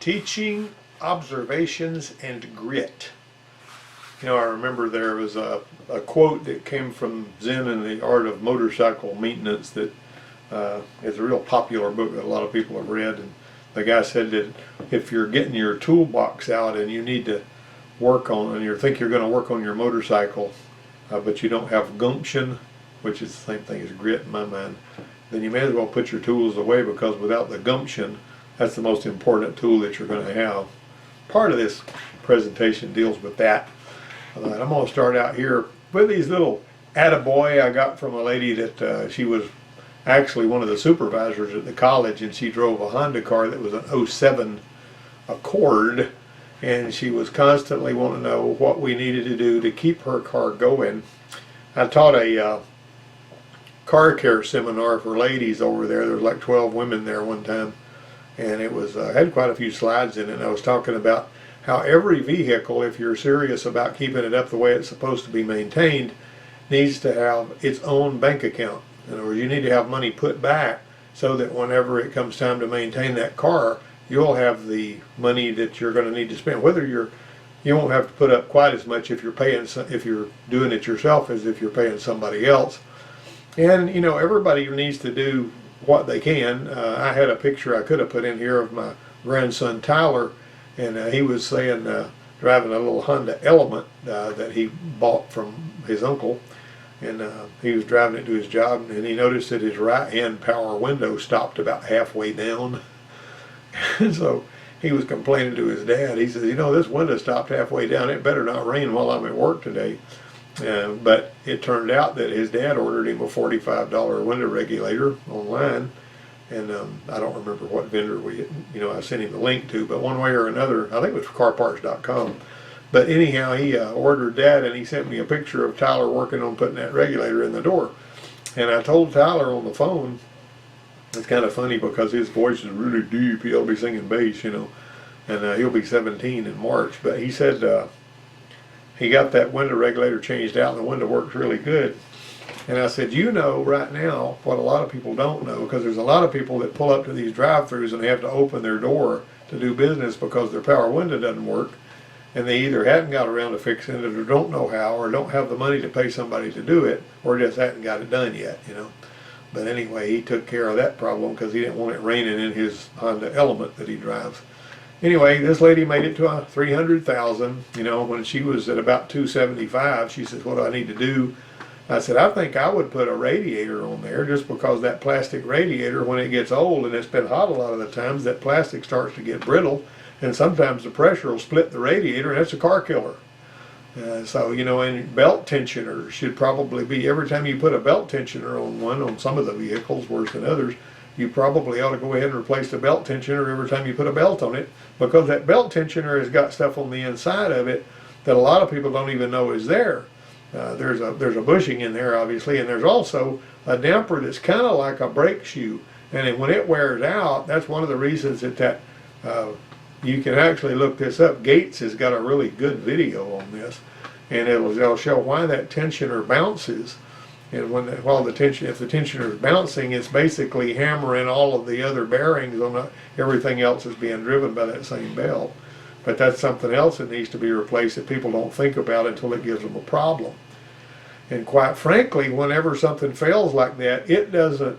Teaching, observations, and grit. You know, I remember there was a quote that came from Zen and the Art of Motorcycle Maintenance that is a real popular book that a lot of people have read. And the guy said that if you're getting your toolbox out and you need to work on, and you think you're going to work on your motorcycle, but you don't have gumption, which is the same thing as grit in my mind, then you may as well put your tools away, because without the gumption, that's the most important tool that you're going to have. Part of this presentation deals with that. And I'm going to start out here with these little attaboy I got from a lady that she was actually one of the supervisors at the college, and she drove a Honda car that was an '07 Accord, and she was constantly wanting to know what we needed to do to keep her car going. I taught a car care seminar for ladies over there. There was like 12 women there one time, and it was had quite a few slides in it. And I was talking about how every vehicle, if you're serious about keeping it up the way it's supposed to be maintained, needs to have its own bank account. In other words, you need to have money put back so that whenever it comes time to maintain that car, you'll have the money that you're going to need to spend. Whether you won't have to put up quite as much if you're paying, if you're doing it yourself, as if you're paying somebody else. And you know, everybody needs to do what they can. I had a picture I could have put in here of my grandson Tyler, and he was saying driving a little Honda Element that he bought from his uncle, and he was driving it to his job, and he noticed that his right hand power window stopped about halfway down. And so he was complaining to his dad. He says, you know, this window stopped halfway down. It better not rain while I'm at work today. But it turned out that his dad ordered him a $45 window regulator online, and I don't remember what vendor I sent him the link to, but one way or another, I think it was carparts.com. But anyhow, he ordered that, and he sent me a picture of Tyler working on putting that regulator in the door. And I told Tyler on the phone, it's kind of funny because his voice is really deep. He'll be singing bass, you know, and he'll be 17 in March. But he said he got that window regulator changed out, and the window works really good. And I said, you know, right now, what a lot of people don't know, because there's a lot of people that pull up to these drive-thrus and they have to open their door to do business because their power window doesn't work, and they either hadn't got around to fixing it, or don't know how, or don't have the money to pay somebody to do it, or just hadn't got it done yet, you know. But anyway, he took care of that problem because he didn't want it raining in his Honda Element that he drives. Anyway, this lady made it to a 300,000. You know, when she was at about 275, she says, what do I need to do? I said, I think I would put a radiator on there, just because that plastic radiator, when it gets old and it's been hot a lot of the times, that plastic starts to get brittle, and sometimes the pressure will split the radiator, and that's a car killer. So, you know, and belt tensioners should probably be, every time you put a belt tensioner on one, on some of the vehicles, worse than others, you probably ought to go ahead and replace the belt tensioner every time you put a belt on it, because that belt tensioner has got stuff on the inside of it that a lot of people don't even know is there. There's a bushing in there, obviously, and there's also a damper that's kind of like a brake shoe, and when it wears out, that's one of the reasons that you can actually look this up. Gates has got a really good video on this, and it'll show why that tensioner bounces. And if the tensioner is bouncing, it's basically hammering all of the other bearings on everything else is being driven by that same belt. But that's something else that needs to be replaced that people don't think about until it gives them a problem. And quite frankly, whenever something fails like that, it doesn't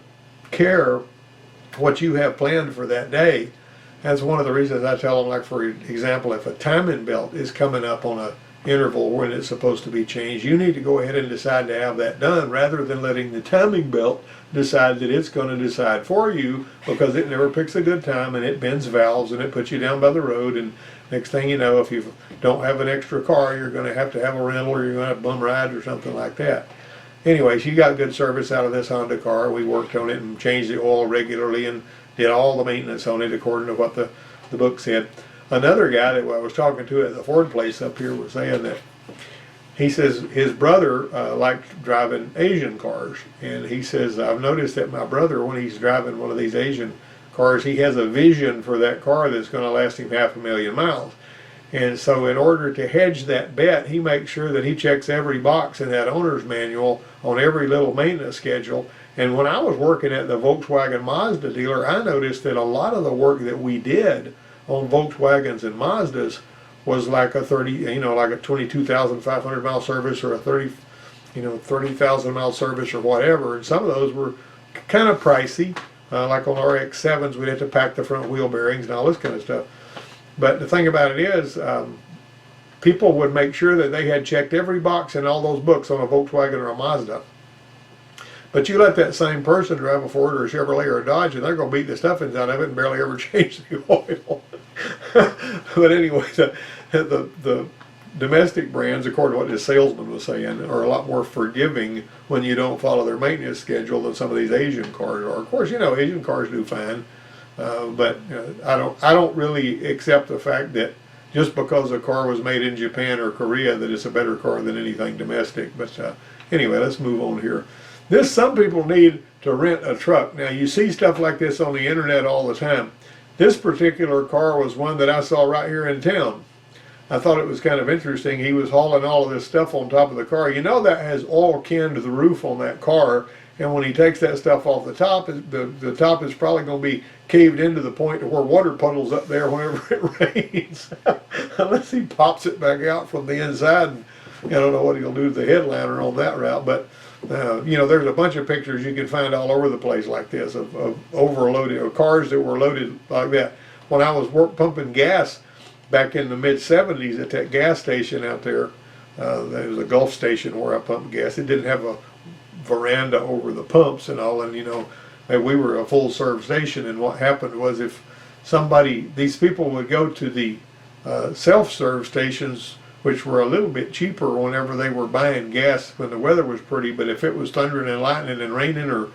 care what you have planned for that day. That's one of the reasons I tell them, like, for example, if a timing belt is coming up on a interval when it's supposed to be changed, you need to go ahead and decide to have that done, rather than letting the timing belt decide that it's going to decide for you, because it never picks a good time, and it bends valves, and it puts you down by the road, and next thing you know, if you don't have an extra car, you're going to have a rental, or you're going to have bum rides or something like that. Anyway, she got good service out of this Honda car. We worked on it and changed the oil regularly and did all the maintenance on it according to what the book said. Another guy that I was talking to at the Ford place up here was saying that he says his brother liked driving Asian cars, and he says, I've noticed that my brother, when he's driving one of these Asian cars, he has a vision for that car that's going to last him 500,000 miles. And so in order to hedge that bet, he makes sure that he checks every box in that owner's manual on every little maintenance schedule. And when I was working at the Volkswagen Mazda dealer, I noticed that a lot of the work that we did on Volkswagens and Mazdas was like a 22,500 mile service, or a 30,000 mile service or whatever. And some of those were kind of pricey. Like on RX-7s, we'd have to pack the front wheel bearings and all this kind of stuff. But the thing about it is, people would make sure that they had checked every box in all those books on a Volkswagen or a Mazda. But you let that same person drive a Ford or a Chevrolet or a Dodge, and they're going to beat the stuffings out of it and barely ever change the oil. But anyway, the domestic brands, according to what this salesman was saying, are a lot more forgiving when you don't follow their maintenance schedule than some of these Asian cars are. Of course, Asian cars do fine, but I don't really accept the fact that just because a car was made in Japan or Korea that it's a better car than anything domestic. But anyway, let's move on here. Some people need to rent a truck. Now, you see stuff like this on the internet all the time. This particular car was one that I saw right here in town. I thought it was kind of interesting. He was hauling all of this stuff on top of the car. That has oil kin to the roof on that car, and when he takes that stuff off the top, the top is probably going to be caved in to the point to where water puddles up there whenever it rains. Unless he pops it back out from the inside, and I don't know what he'll do to the headliner on that route. But there's a bunch of pictures you can find all over the place like this of overloaded, or cars that were loaded like that. When I was pumping gas back in the mid-70s at that gas station out there, there was a Gulf station where I pumped gas. It didn't have a veranda over the pumps and all, and we were a full serve station. And what happened was, if these people would go to the self-serve stations, which were a little bit cheaper whenever they were buying gas when the weather was pretty, but if it was thundering and lightning and raining or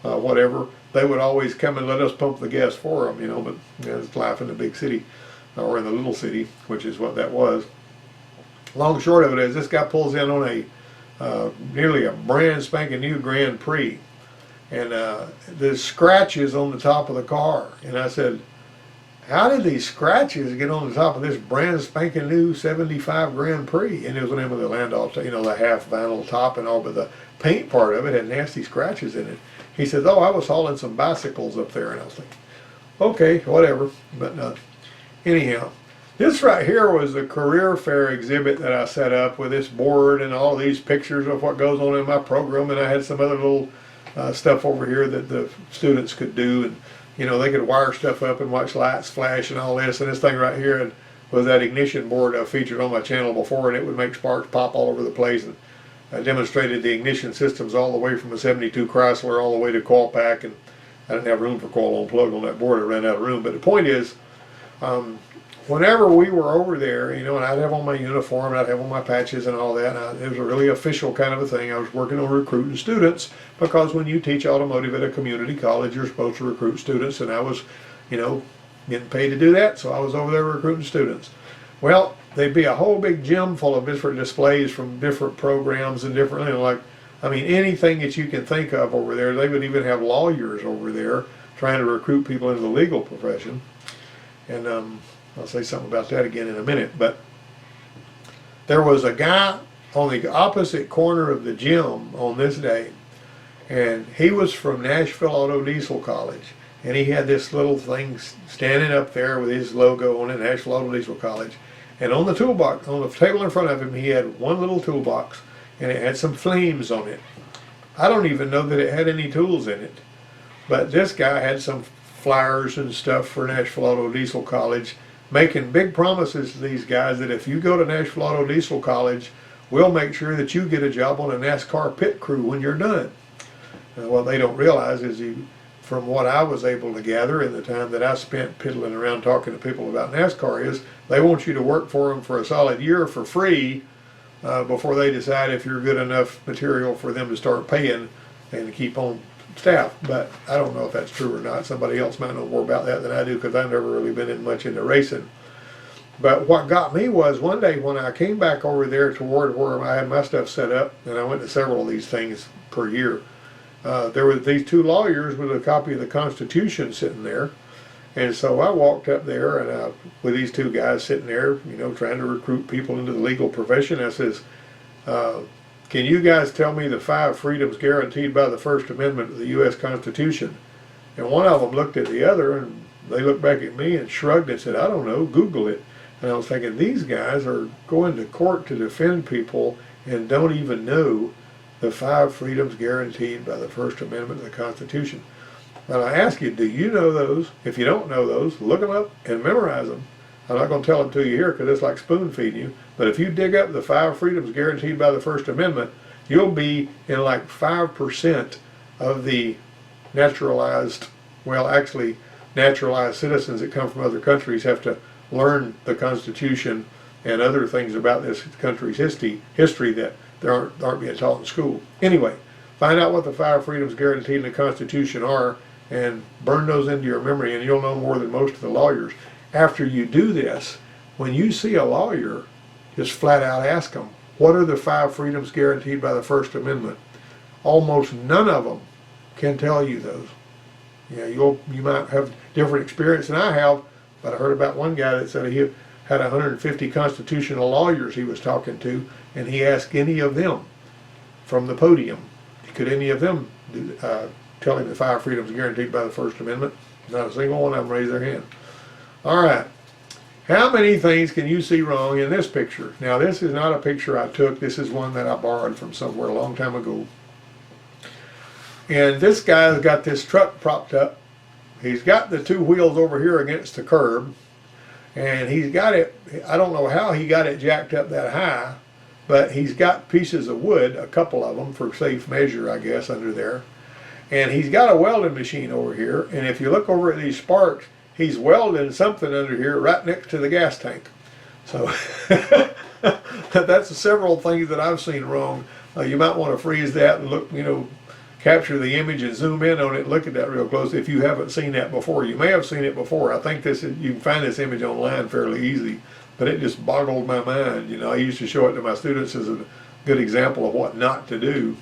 whatever, they would always come and let us pump the gas for them, but it's life in the big city, or in the little city, which is what that was. Long and short of it is, this guy pulls in on a nearly a brand spanking new Grand Prix, and there's scratches on the top of the car. And I said, how did these scratches get on the top of this brand spanking new 75 Grand Prix? And it was the name of the Landau, the half vinyl top and all, but the paint part of it had nasty scratches in it. He says, oh, I was hauling some bicycles up there. And I was thinking, okay, whatever. But anyhow, this right here was the career fair exhibit that I set up with this board and all these pictures of what goes on in my program. And I had some other little stuff over here that the students could do. And they could wire stuff up and watch lights flash and all this. And this thing right here was that ignition board I featured on my channel before, and it would make sparks pop all over the place. And I demonstrated the ignition systems all the way from a 72 Chrysler all the way to coil pack. And I didn't have room for coil on plug on that board. I ran out of room. But the point is, whenever we were over there, and I'd have on my uniform, I'd have on my patches and all that, and it was a really official kind of a thing. I was working on recruiting students, because when you teach automotive at a community college, you're supposed to recruit students, and I was, getting paid to do that, so I was over there recruiting students. Well, there'd be a whole big gym full of different displays from different programs and different, anything that you can think of over there. They would even have lawyers over there trying to recruit people into the legal profession. And I'll say something about that again in a minute. But there was a guy on the opposite corner of the gym on this day, and he was from Nashville Auto Diesel College, and he had this little thing standing up there with his logo on it, Nashville Auto Diesel College. And on the toolbox, on the table in front of him, he had one little toolbox, and it had some flames on it. I don't even know that it had any tools in it, but this guy had some flyers and stuff for Nashville Auto Diesel College, making big promises to these guys that if you go to Nashville Auto Diesel College, we'll make sure that you get a job on a NASCAR pit crew when you're done. What they don't realize is, from what I was able to gather in the time that I spent piddling around talking to people about NASCAR, is they want you to work for them for a solid year for free before they decide if you're good enough material for them to start paying and keep on staff. But I don't know if that's true or not. Somebody else might know more about that than I do, because I've never really been much into racing. But what got me was, one day when I came back over there toward where I had my stuff set up, and I went to several of these things per year, there were these two lawyers with a copy of the Constitution sitting there. And so I walked up there, and with these two guys sitting there, trying to recruit people into the legal profession. I says, can you guys tell me the 5 freedoms guaranteed by the First Amendment of the U.S. Constitution? And one of them looked at the other, and they looked back at me and shrugged and said, I don't know, Google it. And I was thinking, these guys are going to court to defend people and don't even know the 5 freedoms guaranteed by the First Amendment of the Constitution. And I ask you, do you know those? If you don't know those, look them up and memorize them. I'm not going to tell them to you here because it's like spoon feeding you. But if you dig up the 5 freedoms guaranteed by the First Amendment, you'll be in like 5% of the naturalized, well, actually, naturalized citizens that come from other countries have to learn the Constitution and other things about this country's history that aren't being taught in school. Anyway, find out what the 5 freedoms guaranteed in the Constitution are and burn those into your memory, and you'll know more than most of the lawyers. After you do this, when you see a lawyer, just flat out ask them, what are the 5 freedoms guaranteed by the First Amendment? Almost none of them can tell you those. Yeah, you might have different experience than I have, but I heard about one guy that said he had 150 constitutional lawyers he was talking to, and he asked any of them from the podium, could any of them tell him the 5 freedoms guaranteed by the First Amendment? Not a single one of them raised their hand. All right. How many things can you see wrong in this picture? Now, this is not a picture I took. This is one that I borrowed from somewhere a long time ago. And this guy's got this truck propped up. He's got the 2 wheels over here against the curb. And he's got it, I don't know how he got it jacked up that high, but he's got pieces of wood, a couple of them for safe measure, I guess, under there. And he's got a welding machine over here. And if you look over at these sparks, he's welding something under here right next to the gas tank. So that's several things that I've seen wrong. You might want to freeze that and look, capture the image and zoom in on it and look at that real close if you haven't seen that before. You may have seen it before. I think you can find this image online fairly easy, but it just boggled my mind. I used to show it to my students as a good example of what not to do.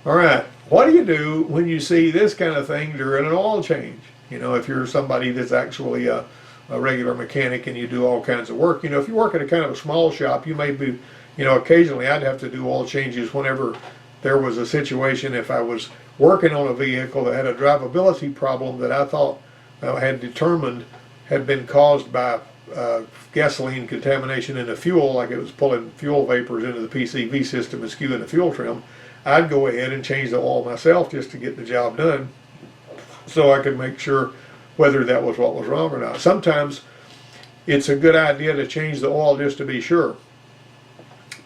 All right, what do you do when you see this kind of thing during an oil change? If you're somebody that's actually a regular mechanic and you do all kinds of work, if you work at a kind of a small shop, you may be, occasionally I'd have to do oil changes whenever there was a situation. If I was working on a vehicle that had a drivability problem that I thought had determined had been caused by gasoline contamination in the fuel, like it was pulling fuel vapors into the PCV system and skewing the fuel trim, I'd go ahead and change the oil myself just to get the job done so I could make sure whether that was what was wrong or not. Sometimes it's a good idea to change the oil just to be sure,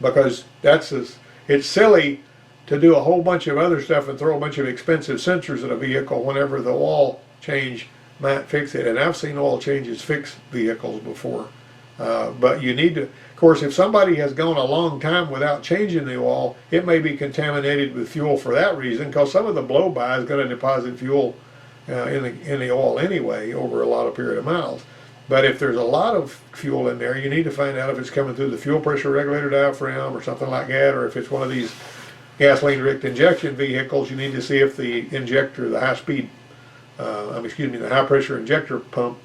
because it's silly to do a whole bunch of other stuff and throw a bunch of expensive sensors at a vehicle whenever the oil change might fix it. And I've seen oil changes fix vehicles before. But you need to, of course, if somebody has gone a long time without changing the oil, it may be contaminated with fuel for that reason, because some of the blow-by is going to deposit fuel in the oil anyway over a lot of period of miles. But if there's a lot of fuel in there, you need to find out if it's coming through the fuel pressure regulator diaphragm or something like that, or if it's one of these gasoline-rich injection vehicles. You need to see if the injector, the high-pressure injector pump,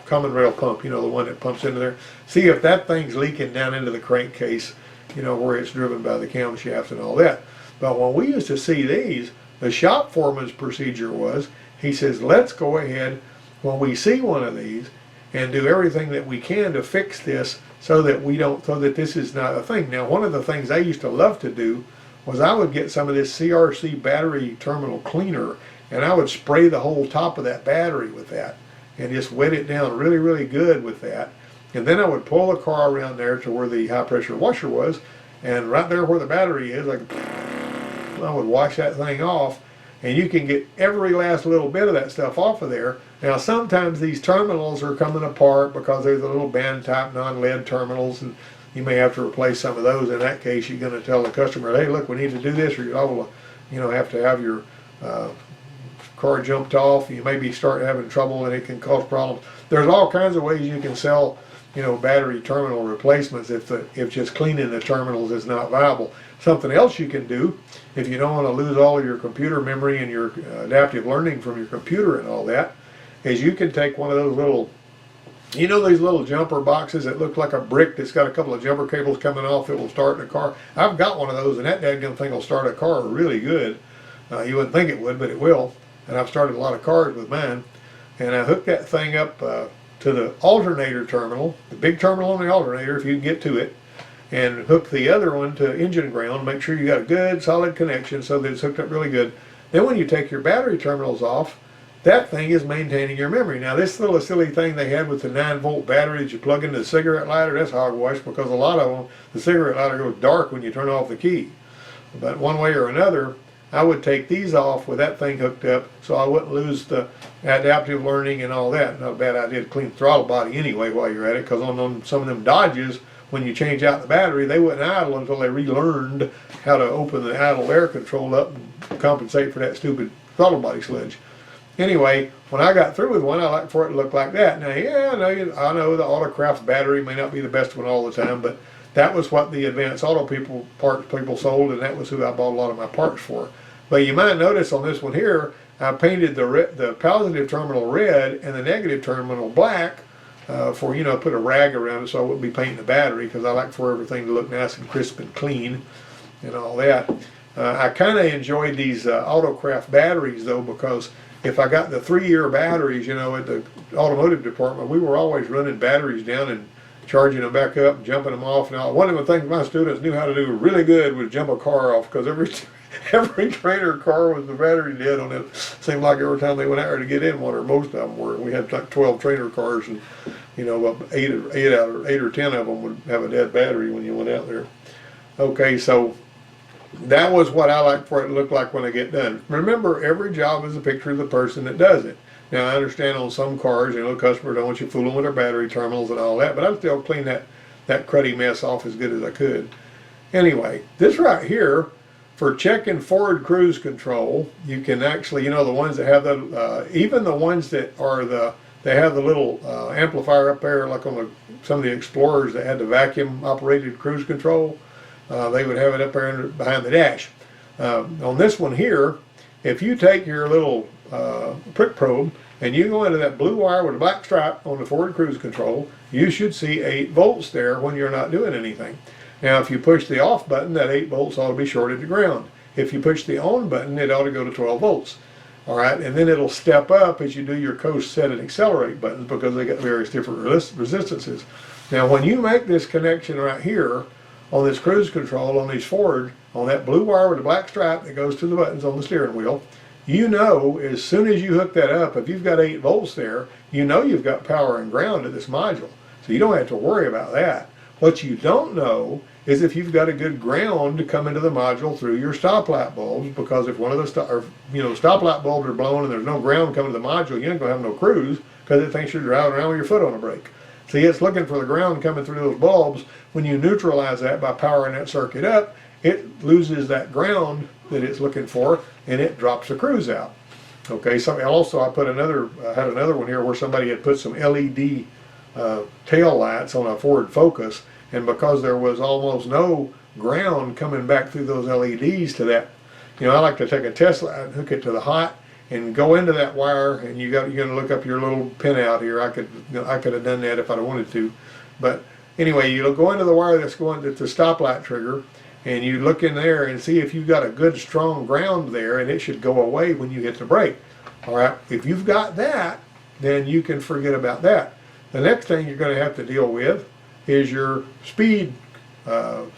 common rail pump, the one that pumps into there. See if that thing's leaking down into the crankcase, where it's driven by the camshaft and all that. But when we used to see these, the shop foreman's procedure was, he says, let's go ahead when we see one of these and do everything that we can to fix this so that this is not a thing. Now, one of the things I used to love to do was I would get some of this CRC battery terminal cleaner and I would spray the whole top of that battery with that and just wet it down really, really good with that. And then I would pull the car around there to where the high pressure washer was, and right there where the battery is, I would wash that thing off, and you can get every last little bit of that stuff off of there. Now, sometimes these terminals are coming apart because they're the little band type non-lead terminals, and you may have to replace some of those. In that case, you're going to tell the customer, hey, look, we need to do this, or you'll have to have your car jumped off. You may be starting having trouble, and it can cause problems. There's all kinds of ways you can sell, battery terminal replacements if just cleaning the terminals is not viable. Something else you can do, if you don't want to lose all of your computer memory and your adaptive learning from your computer and all that, is you can take one of those little, these little jumper boxes that look like a brick that's got a couple of jumper cables coming off that will start the car. I've got one of those, and that dadgum thing will start a car really good. You wouldn't think it would, but it will. And I've started a lot of cars with mine. and I hooked that thing up to the alternator terminal, the big terminal on the alternator if you can get to it, and hook the other one to engine ground. Make sure you got a good solid connection so that it's hooked up really good. Then when you take your battery terminals off, that thing is maintaining your memory. Now this little silly thing they had with the 9-volt battery that you plug into the cigarette lighter, that's hogwash, because a lot of them, the cigarette lighter goes dark when you turn off the key. But one way or another, I would take these off with that thing hooked up so I wouldn't lose the adaptive learning and all that. Not a bad idea to clean the throttle body anyway while you're at it, because on some of them Dodges, when you change out the battery, they wouldn't idle until they relearned how to open the idle air control up and compensate for that stupid throttle body sludge. Anyway, when I got through with one, I like for it to look like that. Now, yeah, I know the Autocraft battery may not be the best one all the time, but that was what the Advanced Auto parts people sold, and that was who I bought a lot of my parts for. But you might notice on this one here, I painted the positive terminal red and the negative terminal black for, put a rag around it so I wouldn't be painting the battery, because I like for everything to look nice and crisp and clean and all that. I kind of enjoyed these Autocraft batteries though, because if I got the 3-year batteries, at the automotive department, we were always running batteries down and charging them back up and jumping them off. Now, one of the things my students knew how to do really good was jump a car off, because every trainer car was the battery dead on it. Seemed like every time they went out there to get in one, or most of them were. We had like 12 trainer cars, and eight or 10 of them would have a dead battery when you went out there. Okay, so that was what I like for it to look like when I get done. Remember, every job is a picture of the person that does it. Now, I understand on some cars, customers don't want you fooling with their battery terminals and all that, but I'd still clean that cruddy mess off as good as I could. Anyway, this right here, for checking forward cruise control, you can actually, the ones that have the, even the ones that are they have the little amplifier up there, like on some of the Explorers that had the vacuum operated cruise control, they would have it up there behind the dash. On this one here, if you take your little prick probe and you go into that blue wire with a black stripe on the forward cruise control, you should see 8 volts there when you're not doing anything. Now if you push the off button, that 8 volts ought to be shorted to ground. If you push the on button, it ought to go to 12 volts. Alright, and then it'll step up as you do your coast, set, and accelerate buttons, because they got various different resistances. Now when you make this connection right here on this cruise control, on these forward, on that blue wire with the black stripe that goes to the buttons on the steering wheel, as soon as you hook that up, if you've got 8 volts there, you've got power and ground to this module. So you don't have to worry about that. What you don't know is if you've got a good ground to come into the module through your stoplight bulbs, because if one of the stoplight bulbs are blown and there's no ground coming to the module, you ain't gonna have no cruise, because it thinks you're driving around with your foot on the brake. See, it's looking for the ground coming through those bulbs. When you neutralize that by powering that circuit up, it loses that ground that it's looking for, and it drops the cruise out. Okay, so also I had another one here where somebody had put some LED tail lights on a Ford Focus, and because there was almost no ground coming back through those LEDs to that, I like to take a Tesla and hook it to the hot and go into that wire, and you're going to look up your little pinout here. I could have done that if I'd wanted to, but anyway, you'll go into the wire that's going to the stoplight trigger, and you look in there and see if you've got a good strong ground there, and it should go away when you hit the brake. All right, if you've got that, then you can forget about that. The next thing you're going to have to deal with is your speed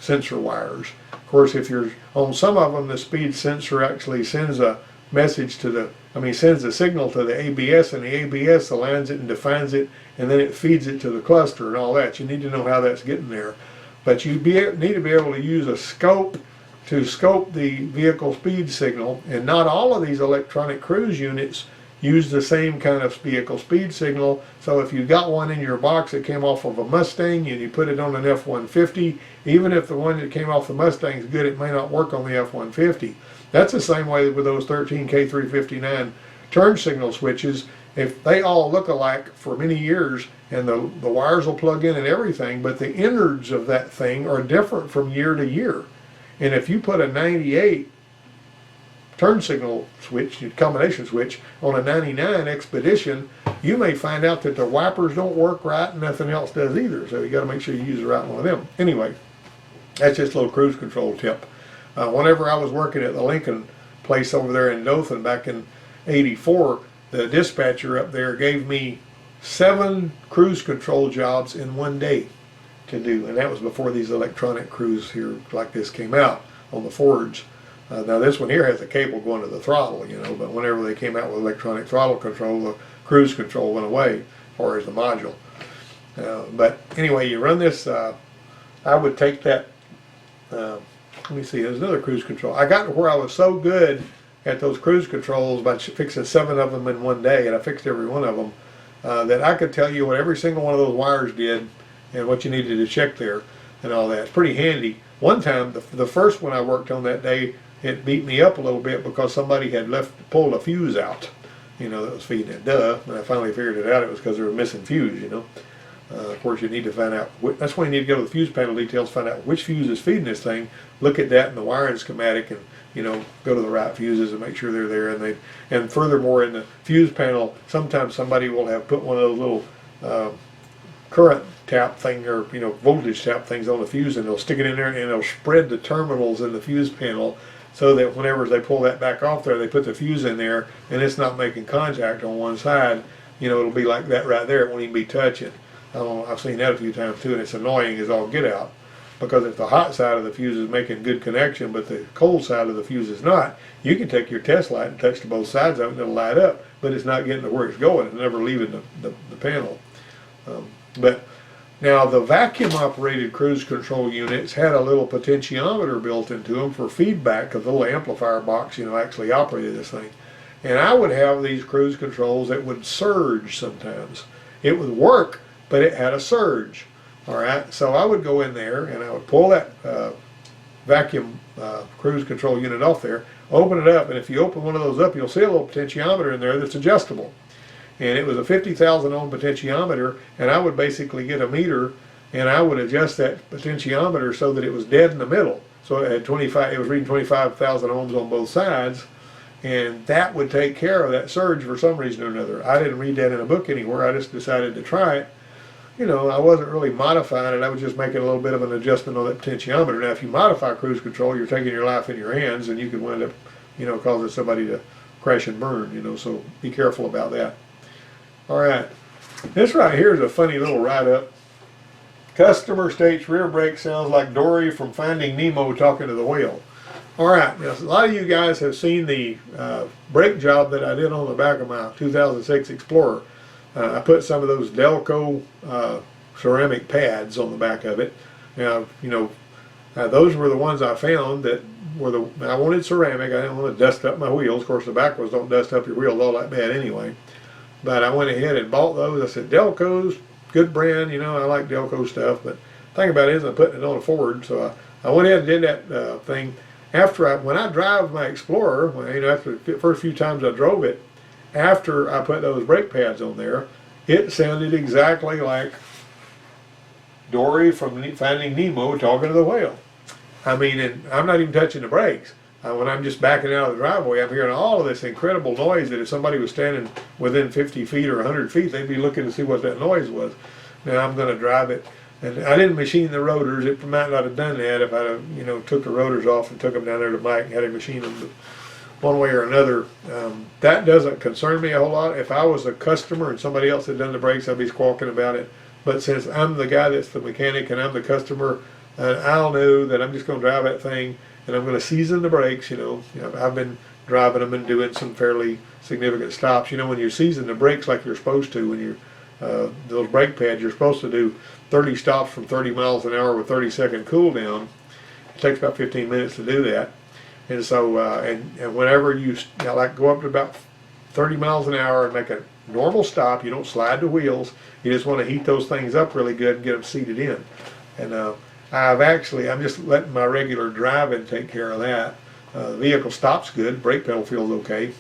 sensor wires. Of course, if you're on some of them, the speed sensor actually sends a message sends a signal to the ABS, and the ABS aligns it and defines it, and then it feeds it to the cluster and all that. You need to know how that's getting there. But you need to be able to use a scope to scope the vehicle speed signal, and not all of these electronic cruise units use the same kind of vehicle speed signal. So if you got one in your box that came off of a Mustang and you put it on an F-150, even if the one that came off the Mustang is good, it may not work on the F-150. That's the same way with those 13K359 turn signal switches. If they all look alike for many years, and the wires will plug in and everything, but the innards of that thing are different from year to year. And if you put a 98 turn signal switch, combination switch, on a 99 Expedition, you may find out that the wipers don't work right and nothing else does either. So you got to make sure you use the right one of them. Anyway, that's just a little cruise control tip. Whenever I was working at the Lincoln place over there in Dothan back in '84, the dispatcher up there gave me 7 cruise control jobs in one day to do, and that was before these electronic cruise here like this came out on the Fords. Now this one here has a cable going to the throttle, you know, but whenever they came out with electronic throttle control, the cruise control went away, as far as the module. But anyway, you run this, I would take that, let me see, there's another cruise control. I got to where I was so good at those cruise controls by fixing 7 of them in one day, and I fixed every one of them, that I could tell you what every single one of those wires did and what you needed to check there and all that. It's pretty handy. One time, the first one I worked on that day, it beat me up a little bit because somebody had pulled a fuse out, you know, that was feeding it. Duh. And I finally figured it out. It was because they were missing fuse, you know. Of course, you need to find out, that's why you need to go to the fuse panel details, find out which fuse is feeding this thing, look at that in the wiring schematic, and, you know, go to the right fuses and make sure they're there. And furthermore, in the fuse panel, sometimes somebody will have put one of those little current tap thing, or, you know, voltage tap things on the fuse, and they'll stick it in there and they'll spread the terminals in the fuse panel so that whenever they pull that back off there, they put the fuse in there and it's not making contact on one side. You know, it'll be like that right there. It won't even be touching. I've seen that a few times too, and it's annoying as all get out, because if the hot side of the fuse is making good connection but the cold side of the fuse is not, you can take your test light and touch to both sides of it and it'll light up, but it's not getting to where it's going. It's never leaving the panel. But now the vacuum operated cruise control units had a little potentiometer built into them for feedback, because the little amplifier box, you know, actually operated this thing. And I would have these cruise controls that would surge sometimes. It would work, but it had a surge. All right, so I would go in there and I would pull that vacuum cruise control unit off there, open it up, and if you open one of those up, you'll see a little potentiometer in there that's adjustable. And it was a 50,000 ohm potentiometer, and I would basically get a meter and I would adjust that potentiometer so that it was dead in the middle. So it had 25, it was reading 25,000 ohms on both sides, and that would take care of that surge for some reason or another. I didn't read that in a book anywhere. I just decided to try it. You know, I wasn't really modifying it. I was just making a little bit of an adjustment on that potentiometer. Now, if you modify cruise control, you're taking your life in your hands, and you could wind up, you know, causing somebody to crash and burn, you know, so be careful about that. All right, this right here is a funny little write-up. Customer states rear brake sounds like Dory from Finding Nemo talking to the whale. All right, now, a lot of you guys have seen the brake job that I did on the back of my 2006 Explorer. I put some of those Delco ceramic pads on the back of it. Now, you know, those were the ones I found that were I wanted ceramic. I didn't want to dust up my wheels. Of course, the back ones don't dust up your wheels all that bad anyway. But I went ahead and bought those. I said, Delco's, good brand, you know, I like Delco stuff. But the thing about it is I'm putting it on a Ford. So I went ahead and did that thing. When I drive my Explorer, you know, after the first few times I drove it, after I put those brake pads on there, it sounded exactly like Dory from Finding Nemo talking to the whale. I mean, and I'm not even touching the brakes. When I'm just backing out of the driveway, I'm hearing all of this incredible noise that if somebody was standing within 50 feet or 100 feet, they'd be looking to see what that noise was. Now I'm going to drive it, and I didn't machine the rotors. It might not have done that if I, you know, took the rotors off and took them down there to Mike and had him machine them. But one way or another, that doesn't concern me a whole lot. If I was a customer and somebody else had done the brakes, I'd be squawking about it. But since I'm the guy that's the mechanic and I'm the customer, I'll know that I'm just going to drive that thing and I'm going to season the brakes. You know, I've been driving them and doing some fairly significant stops. You know, when you season the brakes like you're supposed to, when you're those brake pads, you're supposed to do 30 stops from 30 miles an hour with 30-second cool down. It takes about 15 minutes to do that. And so, and whenever you like go up to about 30 miles an hour and make a normal stop, you don't slide the wheels. You just want to heat those things up really good and get them seated in. And I'm just letting my regular driving take care of that. The vehicle stops good, brake pedal feels okay.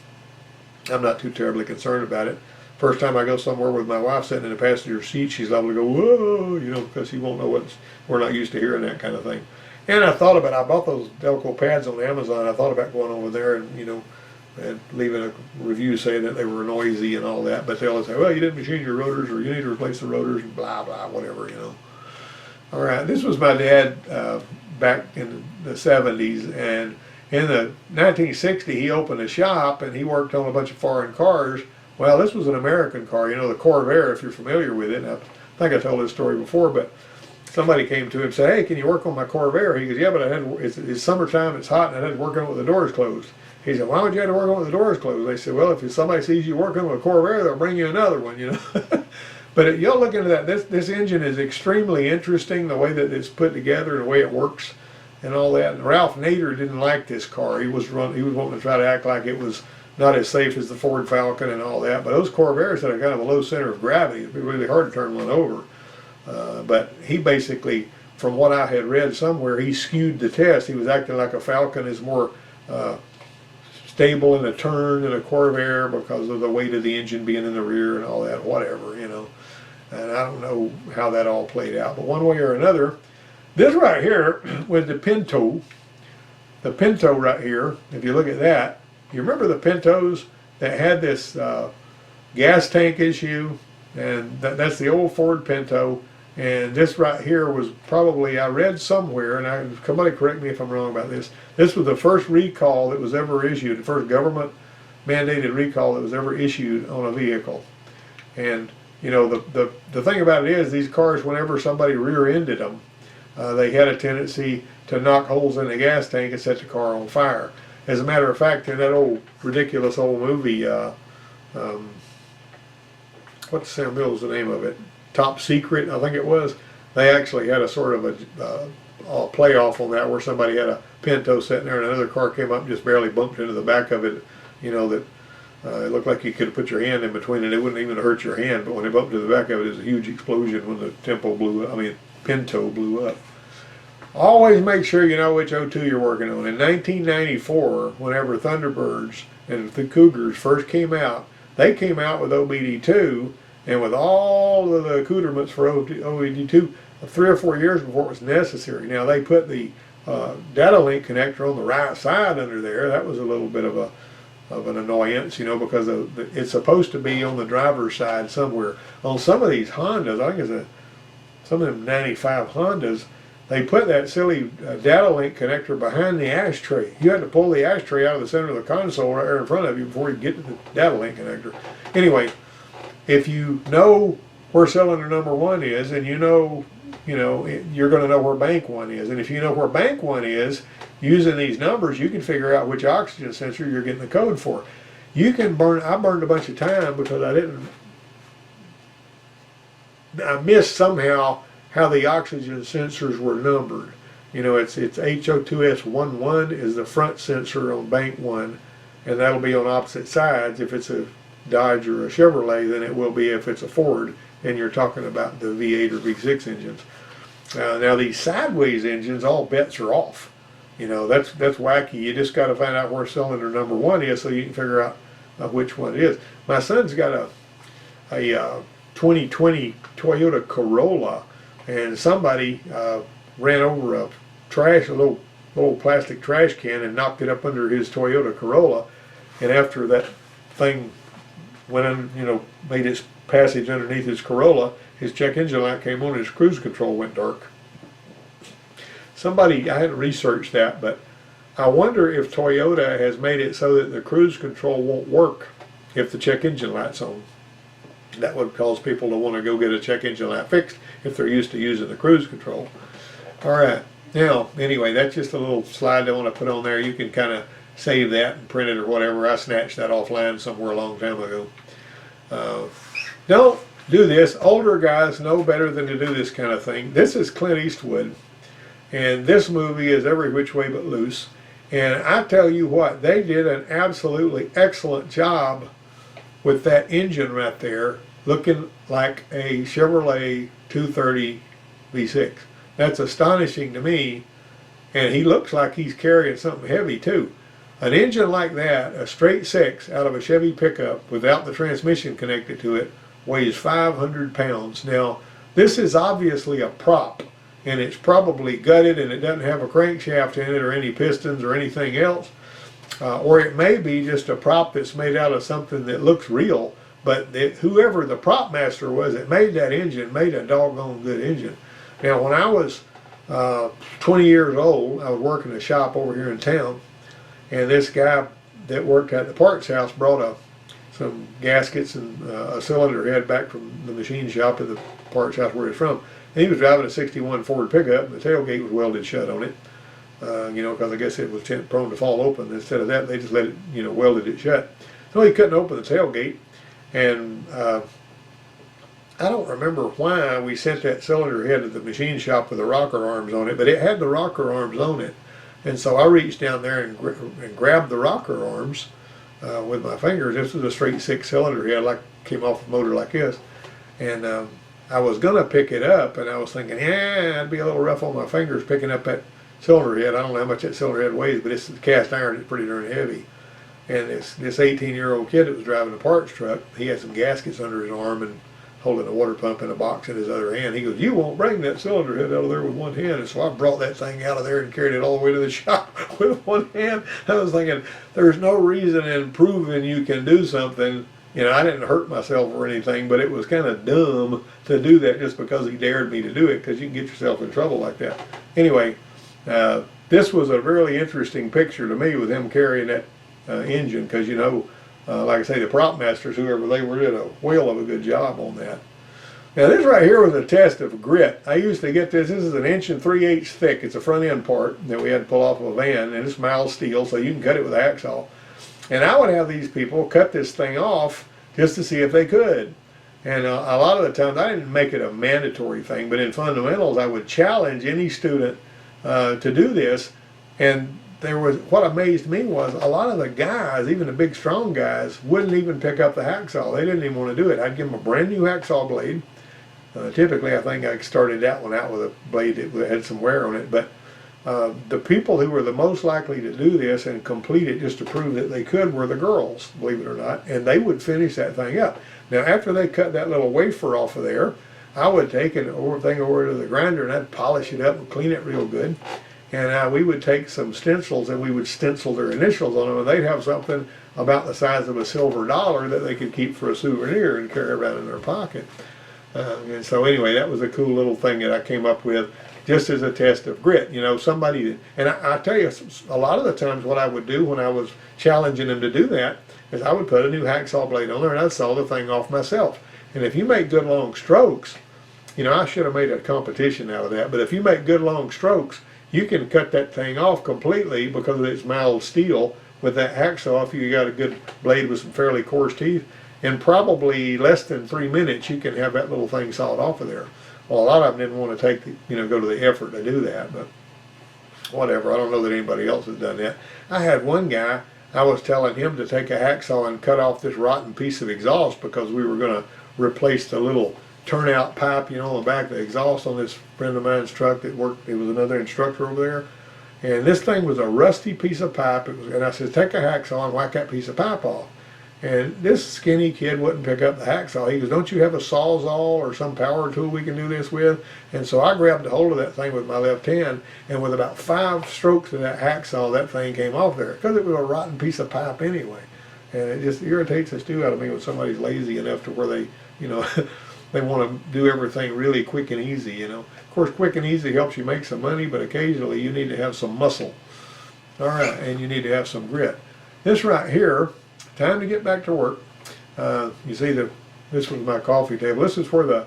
I'm not too terribly concerned about it. First time I go somewhere with my wife sitting in the passenger seat, she's liable to go, whoa, you know, because she won't know we're not used to hearing that kind of thing. And I bought those Delco pads on Amazon. I thought about going over there and, you know, and leaving a review saying that they were noisy and all that. But they always say, well, you didn't machine your rotors, or you need to replace the rotors, and blah, blah, whatever, you know. All right, this was my dad back in the 70s. And in the 1960, he opened a shop and he worked on a bunch of foreign cars Well, this was an American car, you know, the Corvair, if you're familiar with it. And I think I told this story before, but somebody came to him and said, "Hey, can you work on my Corvair?" He goes, "Yeah, but it's summertime, it's hot, and I had to work on it with the doors closed." He said, "Why would you have to work on it with the doors closed?" They said, "Well, if somebody sees you working with a Corvair, they'll bring you another one, you know." But you'll look into that. This engine is extremely interesting, the way that it's put together and the way it works and all that. And Ralph Nader didn't like this car. He was wanting to try to act like it was not as safe as the Ford Falcon and all that. But those Corvairs had a kind of a low center of gravity. It'd be really hard to turn one over. But he basically, from what I had read somewhere, he skewed the test. He was acting like a Falcon is more stable in a turn than a Corvair because of the weight of the engine being in the rear and all that, whatever, you know. And I don't know how that all played out. But one way or another, this right here was the Pinto. The Pinto right here, if you look at that, you remember the Pintos that had this gas tank issue? And that's the old Ford Pinto. And this right here was probably, I read somewhere, and somebody correct me if I'm wrong about this, this was the first recall that was ever issued, the first government mandated recall that was ever issued on a vehicle. And you know, the thing about it is, these cars, whenever somebody rear-ended them, they had a tendency to knock holes in the gas tank and set the car on fire. As a matter of fact, in that old ridiculous old movie, what's Sam Mills the name of it? Top Secret, I think it was. They actually had a sort of a playoff on that, where somebody had a Pinto sitting there and another car came up and just barely bumped into the back of it. You know, that it looked like you could have put your hand in between it. It wouldn't even hurt your hand, but when it bumped to the back of it, it was a huge explosion when the Pinto blew up. Always make sure you know which O2 you're working on. In 1994, whenever Thunderbirds and the Cougars first came out, they came out with OBD2 and with all of the accoutrements for OBD2 3 or 4 years before it was necessary. Now they put the data link connector on the right side under there. That was a little bit of an annoyance, you know, because it's supposed to be on the driver's side somewhere. On some of these Hondas, I think some of them 95 Hondas, they put that silly data link connector behind the ashtray. You had to pull the ashtray out of the center of the console right there in front of you before you get to the data link connector. Anyway, if you know where cylinder number 1 is, and you know, you're going to know where bank 1 is. And if you know where bank 1 is, using these numbers, you can figure out which oxygen sensor you're getting the code for. You can I burned a bunch of time because I missed somehow how the oxygen sensors were numbered. You know, it's HO2S11 is the front sensor on bank 1, and that'll be on opposite sides. If it's a Dodge or a Chevrolet, then it will be if it's a Ford, and you're talking about the V8 or V6 engines. Now these sideways engines, all bets are off. You know, that's wacky. You just got to find out where cylinder number 1 is so you can figure out which one it is. My son's got a 2020 Toyota Corolla, and somebody ran over a little plastic trash can and knocked it up under his Toyota Corolla. And after that thing went in, you know, made its passage underneath his Corolla, his check engine light came on and his cruise control went dark. I had to research that, but I wonder if Toyota has made it so that the cruise control won't work if the check engine light's on. That would cause people to want to go get a check engine light fixed if they're used to using the cruise control. All right. Now, anyway, that's just a little slide I want to put on there. You can kind of save that and print it or whatever. I snatched that offline somewhere a long time ago. Don't do this. Older guys know better than to do this kind of thing. This is Clint Eastwood, and this movie is Every Which Way But Loose. And I tell you what, they did an absolutely excellent job with that engine right there, looking like a Chevrolet 230 V6. That's astonishing to me, and he looks like he's carrying something heavy too. An engine like that, a straight 6 out of a Chevy pickup without the transmission connected to it, weighs 500 pounds. Now, this is obviously a prop, and it's probably gutted and it doesn't have a crankshaft in it or any pistons or anything else. Or it may be just a prop that's made out of something that looks real, but whoever the prop master was that made that engine made a doggone good engine. Now, when I was 20 years old, I was working a shop over here in town, and this guy that worked at the parts house brought gaskets and a cylinder head back from the machine shop at the parts house where he's from. And he was driving a 61 Ford pickup, and the tailgate was welded shut on it. Because I guess it was prone to fall open. Instead of that, they just let it, welded it shut. So he couldn't open the tailgate, and I don't remember why we sent that cylinder head to the machine shop with the rocker arms on it, but it had the rocker arms on it. And so I reached down there and grabbed the rocker arms with my fingers. This was a straight 6-cylinder head, like came off a motor like this. And I was going to pick it up, and I was thinking, it'd be a little rough on my fingers picking up that cylinder head. I don't know how much that cylinder head weighs, but it's cast iron. It's pretty darn heavy. And this 18-year-old kid that was driving a parts truck, he had some gaskets under his arm and holding a water pump in a box in his other hand. He goes, "You won't bring that cylinder head out of there with one hand." And so I brought that thing out of there and carried it all the way to the shop with one hand. I was thinking, there's no reason in proving you can do something. I didn't hurt myself or anything, but it was kind of dumb to do that just because he dared me to do it, because you can get yourself in trouble like that. Anyway, this was a really interesting picture to me with him carrying that engine, because like I say, the prop masters, whoever they were, did a whale of a good job on that. Now this right here was a test of grit. I used to get this. This is an 1 3/8 thick. It's a front end part that we had to pull off of a van, and it's mild steel, so you can cut it with a hacksaw. And I would have these people cut this thing off just to see if they could. And a lot of the times, I didn't make it a mandatory thing, but in fundamentals, I would challenge any student to do this. And what amazed me was a lot of the guys, even the big strong guys, wouldn't even pick up the hacksaw. They didn't even want to do it. I'd give them a brand new hacksaw blade. Typically, I think I started that one out with a blade that had some wear on it. But the people who were the most likely to do this and complete it just to prove that they could were the girls, believe it or not. And they would finish that thing up. Now, after they cut that little wafer off of there, I would take thing over to the grinder, and I'd polish it up and clean it real good. And we would take some stencils, and we would stencil their initials on them, and they'd have something about the size of a silver dollar that they could keep for a souvenir and carry around in their pocket. And so anyway, that was a cool little thing that I came up with just as a test of grit. Somebody, and I tell you, a lot of the times what I would do when I was challenging them to do that is I would put a new hacksaw blade on there and I'd saw the thing off myself. And if you make good long strokes, I should have made a competition out of that, but if you make good long strokes, you can cut that thing off completely because it's mild steel with that hacksaw. If you got a good blade with some fairly coarse teeth, in probably less than 3 minutes, you can have that little thing sawed off of there. Well, a lot of them didn't want to go to the effort to do that, but whatever. I don't know that anybody else has done that. I had one guy, I was telling him to take a hacksaw and cut off this rotten piece of exhaust because we were going to replace the little turnout pipe, on the back of the exhaust on this friend of mine's truck that worked. It was another instructor over there. And this thing was a rusty piece of pipe. And I said, take a hacksaw and whack that piece of pipe off. And this skinny kid wouldn't pick up the hacksaw. He goes, "Don't you have a sawzall or some power tool we can do this with?" And so I grabbed a hold of that thing with my left hand, and with about 5 strokes of that hacksaw, that thing came off there, because it was a rotten piece of pipe anyway. And it just irritates the stew out of me when somebody's lazy enough to where they, they want to do everything really quick and easy, Of course, quick and easy helps you make some money, but occasionally you need to have some muscle. All right, and you need to have some grit. This right here, time to get back to work. You see, this was my coffee table. This is where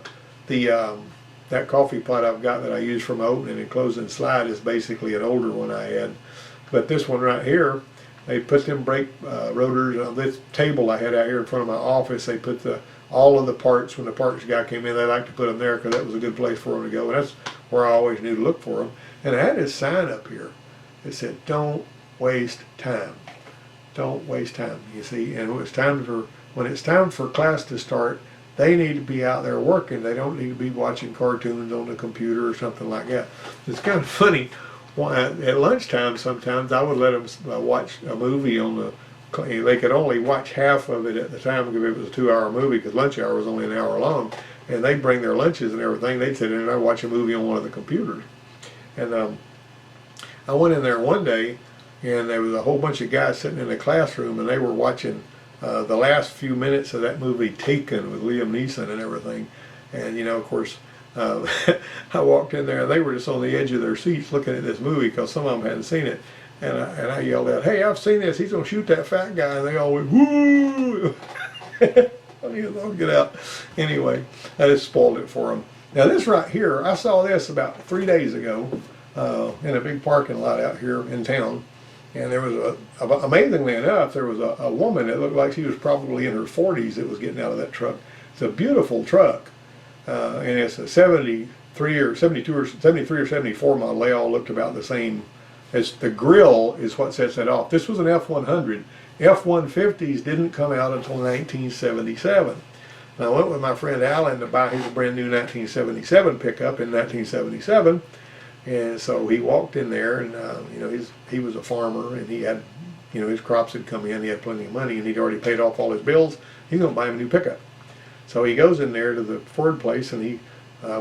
that coffee pot I've got that I use for my opening and closing slide is basically an older one I had. But this one right here, they put them brake rotors on this table I had out here in front of my office. They put all of the parts, when the parts guy came in, they like to put them there because that was a good place for them to go. And that's where I always knew to look for them. And I had this sign up here that said, "Don't waste time. Don't waste time." You see, and when it's time for class to start, they need to be out there working. They don't need to be watching cartoons on the computer or something like that. It's kind of funny. At lunchtime, sometimes I would let them watch a movie on the. They could only watch half of it at the time because it was a 2-hour movie, because lunch hour was only an hour long. And they'd bring their lunches and everything. They'd sit in and I'd watch a movie on one of the computers. And I went in there one day, and there was a whole bunch of guys sitting in the classroom, and they were watching the last few minutes of that movie Taken with Liam Neeson and everything. And of course, I walked in there, and they were just on the edge of their seats looking at this movie because some of them hadn't seen it. And I yelled out, "Hey, I've seen this. He's gonna shoot that fat guy." And they all went, "Woo!" I'll get out. Anyway, I just spoiled it for him. Now this right here, I saw this about 3 days ago in a big parking lot out here in town. And there was amazingly enough, there was a woman that looked like she was probably in her 40s that was getting out of that truck. It's a beautiful truck. And it's a 73 or 72 or 73 or 74 model. They all looked about the same. As the grill is what sets that off. This was an F100. F-150s didn't come out until 1977. And I went with my friend Alan to buy his brand new 1977 pickup in 1977. And so he walked in there, and you know, he was a farmer, and he had, you know, his crops had come in. He had plenty of money, and he'd already paid off all his bills. He's going to buy him a new pickup. So he goes in there to the Ford place, and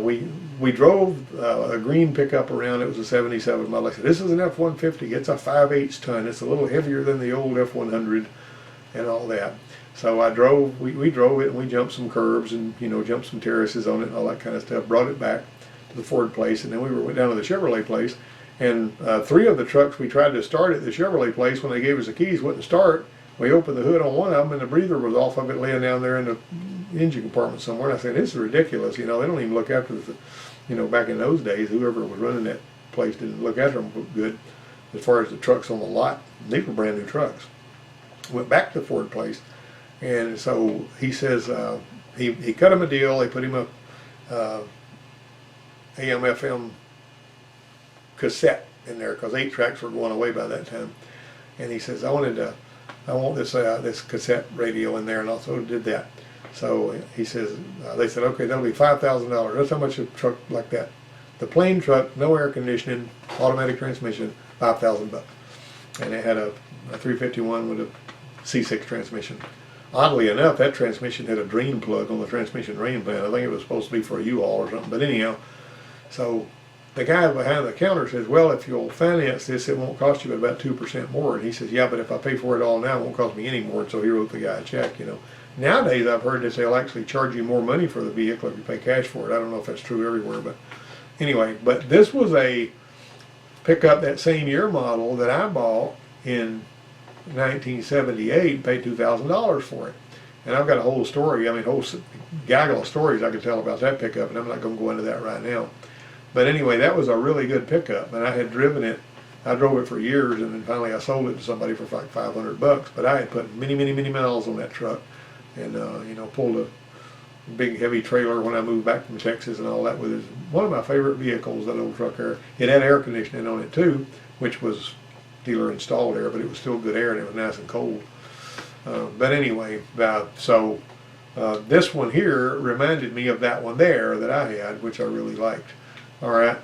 we drove a green pickup around. It was a 77 model. I said, this is an F-150. It's a 5/8 ton. It's a little heavier than the old F-100 and all that. So we drove it, and we jumped some curbs and, you know, jumped some terraces on it and all that kind of stuff. Brought it back to the Ford place, and then we went down to the Chevrolet place. And 3 of the trucks we tried to start at the Chevrolet place, when they gave us the keys, wouldn't start. We opened the hood on one of them, and the breather was off of it, laying down there in the engine compartment somewhere. And I said, this is ridiculous. You know, they don't even look after the, you know, back in those days, whoever was running that place didn't look after them good as far as the trucks on the lot. These were brand new trucks. Went back to the Ford place, and so he says he cut him a deal. They put him a AM/FM cassette in there because 8 tracks were going away by that time. And he says, I want this cassette radio in there, and also did that. So he says, they said, okay, that'll be $5,000. That's how much a truck like that. The plain truck, no air conditioning, automatic transmission, $5,000. And it had a 351 with a C6 transmission. Oddly enough, that transmission had a drain plug on the transmission drain pan. I think it was supposed to be for a U-Haul or something. But anyhow, so the guy behind the counter says, well, if you'll finance this, it won't cost you but about 2% more. And he says, yeah, but if I pay for it all now, it won't cost me any more. And so he wrote the guy a check, you know. Nowadays, I've heard that they'll actually charge you more money for the vehicle if you pay cash for it. I don't know if that's true everywhere, but anyway. But this was a pickup, that same year model, that I bought in 1978 and paid $2,000 for it. And I've got a whole story, I mean, whole gaggle of stories I could tell about that pickup, and I'm not going to go into that right now. But anyway, that was a really good pickup, and I had driven it. I drove it for years, and then finally I sold it to somebody for like $500. But I had put many, many, many miles on that truck, and you know, pulled a big heavy trailer when I moved back from Texas and all that with it. One of my favorite vehicles, that old truck there. It had air conditioning on it too, which was dealer installed air, but it was still good air, and it was nice and cold. But anyway, this one here reminded me of that one there that I had, which I really liked. All right.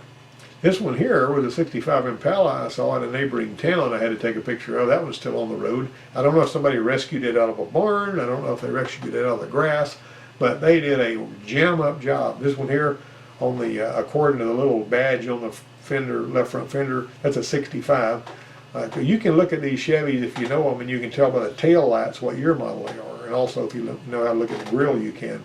This one here was a 65 Impala I saw in a neighboring town. I had to take a picture of. That one's still on the road. I don't know if somebody rescued it out of a barn. I don't know if they rescued it out of the grass, but they did a jam-up job. This one here, on the according to the little badge on the fender, left front fender, that's a 65. You can look at these Chevys if you know them, and you can tell by the tail lights what year model they are. And also, if you know how to look at the grill, you can.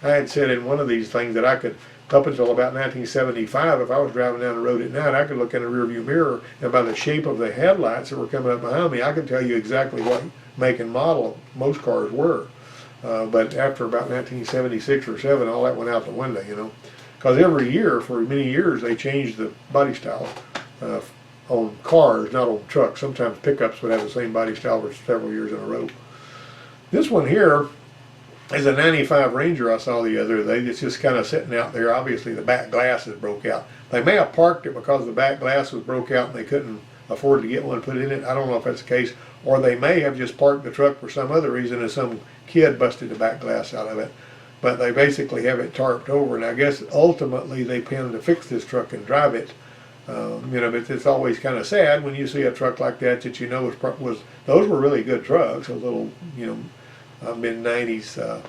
I had said in one of these things that I could, up until about 1975, if I was driving down the road at night, I could look in the rearview mirror, and by the shape of the headlights that were coming up behind me, I could tell you exactly what make and model most cars were. But after about 1976 or 7, all that went out the window, you know. Because every year, for many years, they changed the body style on cars, not on trucks. Sometimes pickups would have the same body style for several years in a row. This one here is a 95 Ranger I saw the other day. It's just kind of sitting out there. Obviously the back glass is broke out. They may have parked it because the back glass was broke out and they couldn't afford to get one put in it. I don't know if that's the case. Or they may have just parked the truck for some other reason and some kid busted the back glass out of it. But they basically have it tarped over, and I guess ultimately they plan to fix this truck and drive it. You know, but it's always kind of sad when you see a truck like that you know was those were really good trucks, those little, you know, mid-90s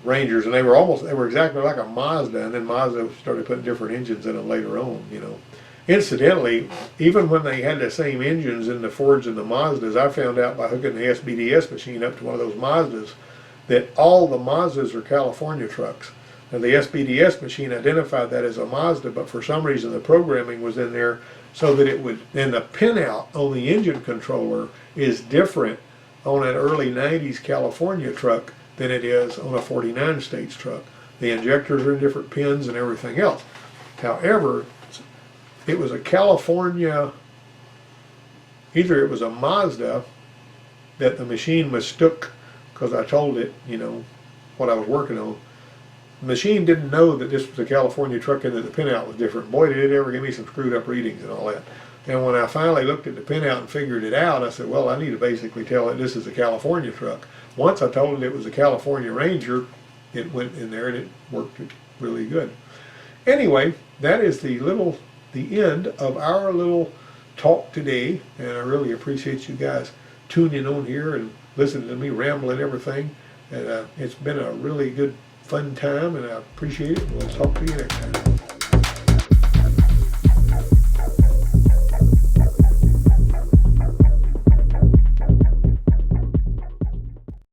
Rangers, and they were exactly like a Mazda, and then Mazda started putting different engines in them later on, you know. Incidentally, even when they had the same engines in the Fords and the Mazdas, I found out by hooking the SBDS machine up to one of those Mazdas that all the Mazdas are California trucks. Now the SBDS machine identified that as a Mazda, but for some reason the programming was in there so that it would, and the pinout on the engine controller is different on an early 90s California truck than it is on a 49 stage truck. The injectors are in different pins and everything else. However, it was a California, either it was a Mazda that the machine mistook, because I told it, you know, what I was working on. The machine didn't know that this was a California truck and that the pinout was different. Boy, did it ever give me some screwed up readings and all that. And when I finally looked at the pinout and figured it out, I said, well, I need to basically tell it this is a California truck. Once I told it it was a California Ranger, it went in there and it worked really good. Anyway, that is the end of our little talk today, and I really appreciate you guys tuning in on here and listening to me ramble and everything. And it's been a really good, fun time, and I appreciate it. We'll talk to you next time.